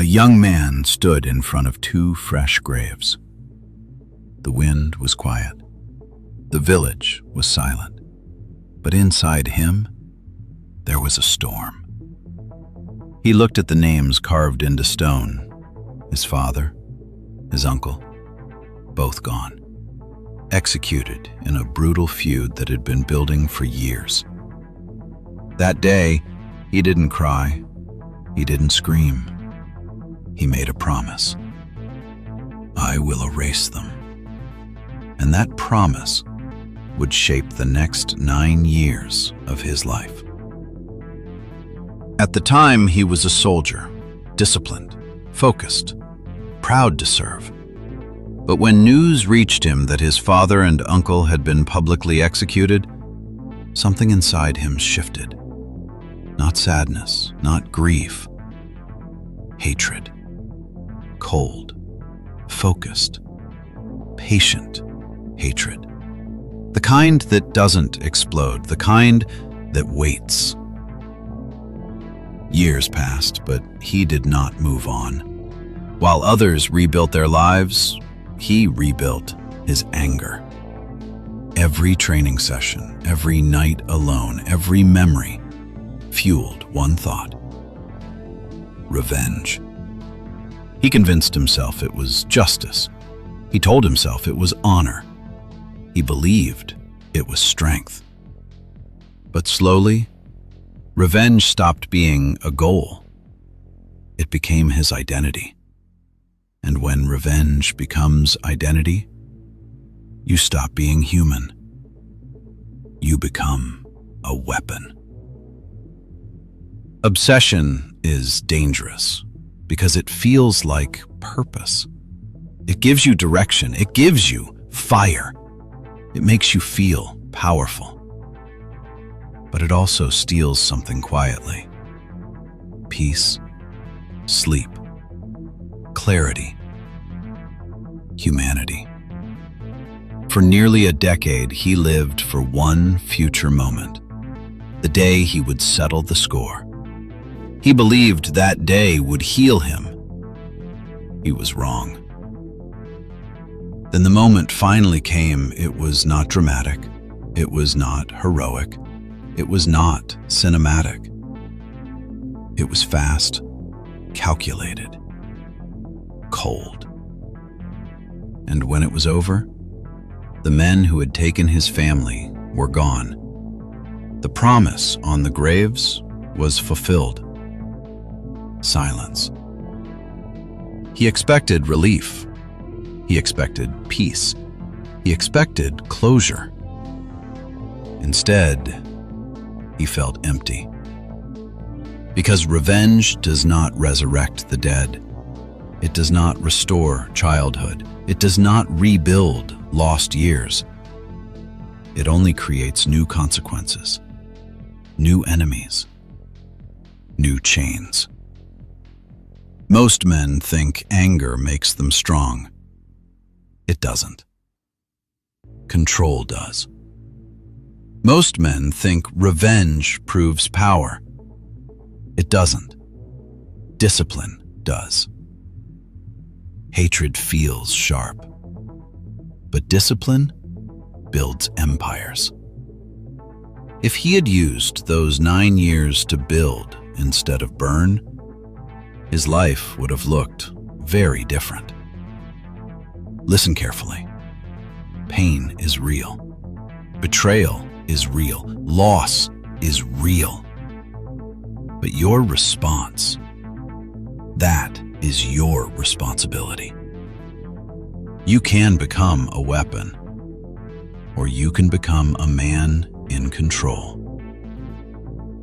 young man stood in front of two fresh graves. The wind was quiet. The village was silent. But inside him, there was a storm. He looked at the names carved into stone. His father, his uncle, both gone. Executed in a brutal feud that had been building for years. That day, he didn't cry. He didn't scream. He made a promise. I will erase them. And that promise would shape the next 9 years of his life. At the time, he was a soldier, disciplined, focused, proud to serve. But when news reached him that his father and uncle had been publicly executed, something inside him shifted. Not sadness, not grief. Hatred. Cold, focused, patient hatred. The kind that doesn't explode, the kind that waits. Years passed, but he did not move on. While others rebuilt their lives, he rebuilt his anger. Every training session, every night alone, every memory fueled one thought: revenge. He convinced himself it was justice. He told himself it was honor. He believed it was strength. But slowly, revenge stopped being a goal. It became his identity. And when revenge becomes identity, you stop being human. You become a weapon. Obsession is dangerous because it feels like purpose. It gives you direction. It gives you fire. It makes you feel powerful. But it also steals something quietly: peace, sleep, clarity, humanity. For nearly a decade, he lived for one future moment, the day he would settle the score. He believed that day would heal him. He was wrong. Then the moment finally came. It was not dramatic. It was not heroic. It was not cinematic. It was fast, calculated, cold. And when it was over, the men who had taken his family were gone. The promise on the graves was fulfilled. Silence. He expected relief. He expected peace. He expected closure. Instead, he felt empty. Because revenge does not resurrect the dead. It does not restore childhood. It does not rebuild lost years. It only creates new consequences, new enemies, new chains. Most men think anger makes them strong. It doesn't. Control does. Most men think revenge proves power. It doesn't. Discipline does. Hatred feels sharp. But discipline builds empires. If he had used those 9 years to build instead of burn, his life would have looked very different. Listen carefully. Pain is real. Betrayal is real. Loss is real. But your response, that is your responsibility. You can become a weapon, or you can become a man in control.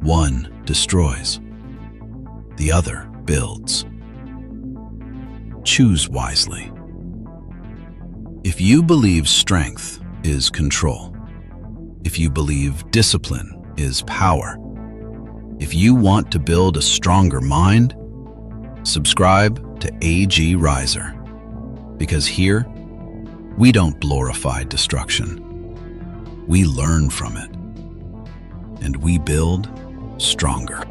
One destroys, the other builds. Choose wisely. If you believe strength is control, if you believe discipline is power, if you want to build a stronger mind, subscribe to AG Riser. Because here, we don't glorify destruction. We learn from it, and we build stronger.